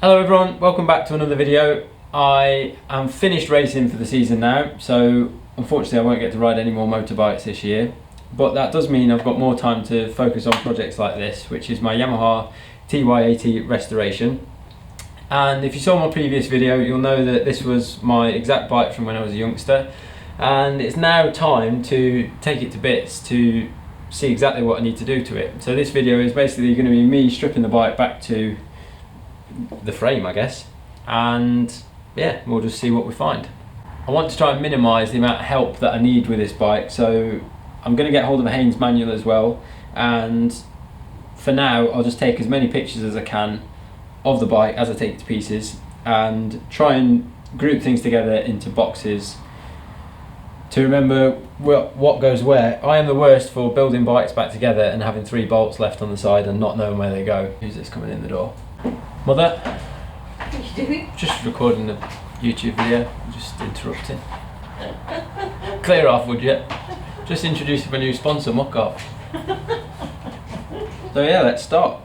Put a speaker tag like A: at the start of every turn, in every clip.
A: Hello everyone, welcome back to another video. I am finished racing for the season now, so unfortunately I won't get to ride any more motorbikes this year, but that does mean I've got more time to focus on projects like this, which is my Yamaha TY80 restoration. And if you saw my previous video, you'll know that this was my exact bike from when I was a youngster, and it's now time to take it to bits to see exactly what I need to do to it. So this video is basically going to be me stripping the bike back to the frame, I guess, and yeah, we'll just see what we find. I want to try and minimise the amount of help that I need with this bike, so I'm going to get hold of a Haynes manual as well, and for now I'll just take as many pictures as I can of the bike as I take it to pieces and try and group things together into boxes to remember what goes where. I am the worst for building bikes back together and having 3 bolts left on the side and not knowing where they go. Who's this coming in the door? Mother?
B: What are you doing?
A: Just recording a YouTube video, just interrupting. Clear off, would you? Just introducing my new sponsor, Muc Off. So yeah, let's start.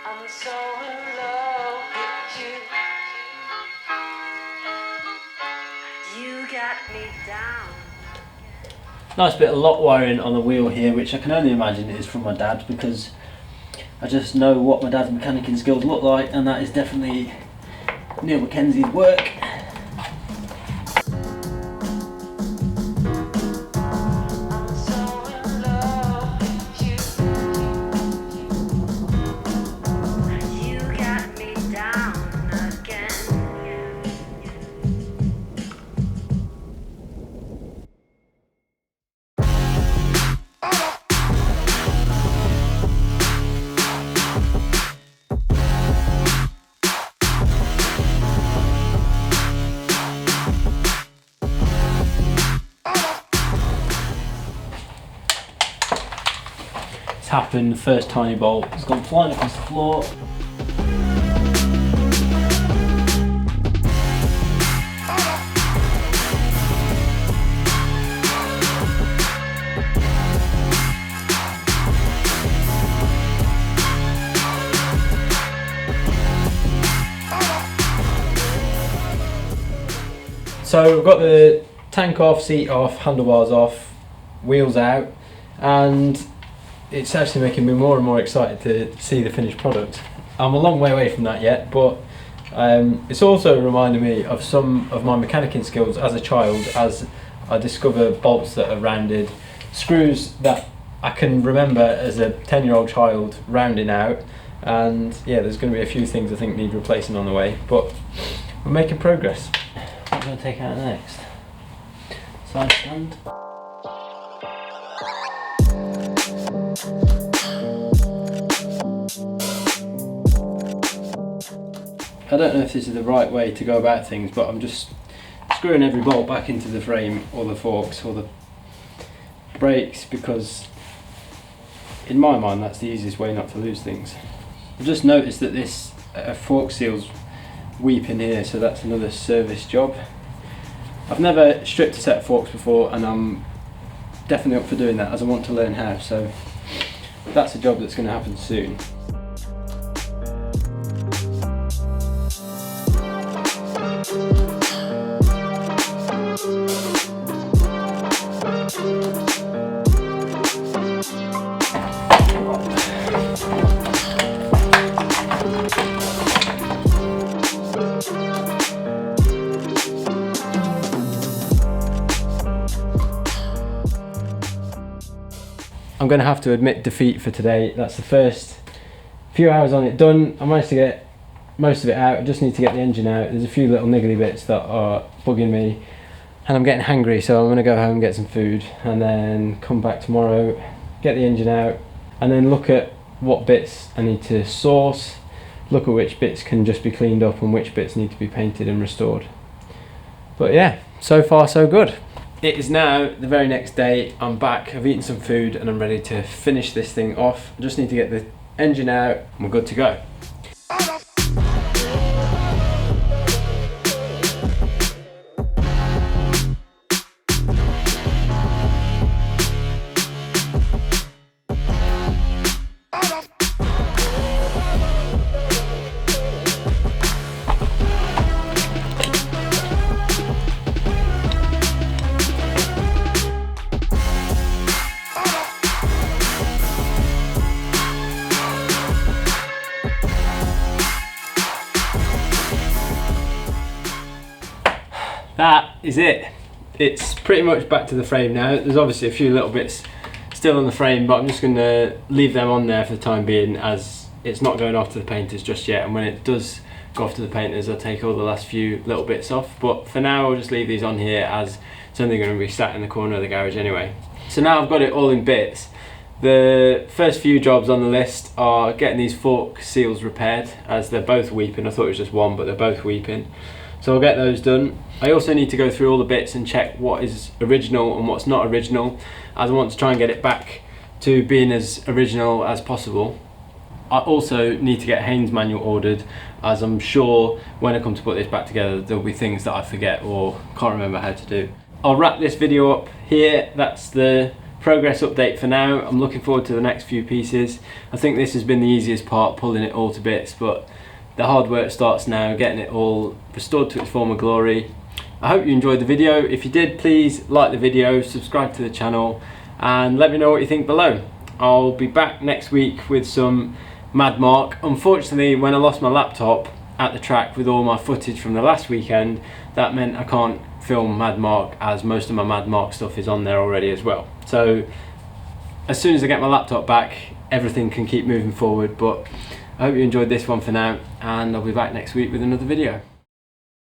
B: I'm so in love with you. You got me down.
C: Nice bit of lock wiring on the wheel here, which I can only imagine is from my dad, because I just know what my dad's mechanicking skills look like, and that is definitely Neil Mackenzie's work.
B: I'm so in love with you. You got me down again.
C: It's happened, the first tiny bolt has gone flying across the floor.
A: So we've got the tank off, seat off, handlebars off, wheels out, and it's actually making me more and more excited to see the finished product. I'm a long way away from that yet, but it's also reminding me of some of my mechanicking skills as a child, as I discover bolts that are rounded, screws that I can remember as a 10-year-old child rounding out, and yeah, there's going to be a few things I think need replacing on the way, but we're making progress.
C: What am I going to take out next? Side stand.
A: I don't know if this is the right way to go about things, but I'm just screwing every bolt back into the frame, or the forks, or the brakes, because in my mind that's the easiest way not to lose things. I've just noticed that this fork seal's weeping here, so that's another service job. I've never stripped a set of forks before, and I'm definitely up for doing that as I want to learn how, so that's a job that's going to happen soon. I'm going to have to admit defeat for today. That's the first few hours on it done. I managed to get most of it out. I just need to get the engine out. There's a few little niggly bits that are bugging me, and I'm getting hungry, so I'm going to go home and get some food and then come back tomorrow, get the engine out, and then look at what bits I need to source, look at which bits can just be cleaned up and which bits need to be painted and restored. But yeah, so far so good. It is now the very next day. I'm back, I've eaten some food, and I'm ready to finish this thing off. I just need to get the engine out and we're good to go. is it. It's pretty much back to the frame now. There's obviously a few little bits still on the frame, but I'm just going to leave them on there for the time being, as it's not going off to the painters just yet, and when it does go off to the painters I'll take all the last few little bits off. But for now I'll just leave these on here, as it's only going to be sat in the corner of the garage anyway. So now I've got it all in bits. The first few jobs on the list are getting these fork seals repaired, as they're both weeping. I thought it was just one, but they're both weeping. So I'll get those done. I also need to go through all the bits and check what is original and what's not original, as I want to try and get it back to being as original as possible. I also need to get a Haynes manual ordered, as I'm sure when I come to put this back together there'll be things that I forget or can't remember how to do. I'll wrap this video up here. That's the progress update for now. I'm looking forward to the next few pieces. I think this has been the easiest part, pulling it all to bits, but the hard work starts now, getting it all restored to its former glory. I hope you enjoyed the video. If you did, please like the video, subscribe to the channel, and let me know what you think below. I'll be back next week with some Mad Mark. Unfortunately, when I lost my laptop at the track with all my footage from the last weekend, that meant I can't film Mad Mark, as most of my Mad Mark stuff is on there already as well. So as soon as I get my laptop back, everything can keep moving forward. But I hope you enjoyed this one for now, and I'll be back next week with another video.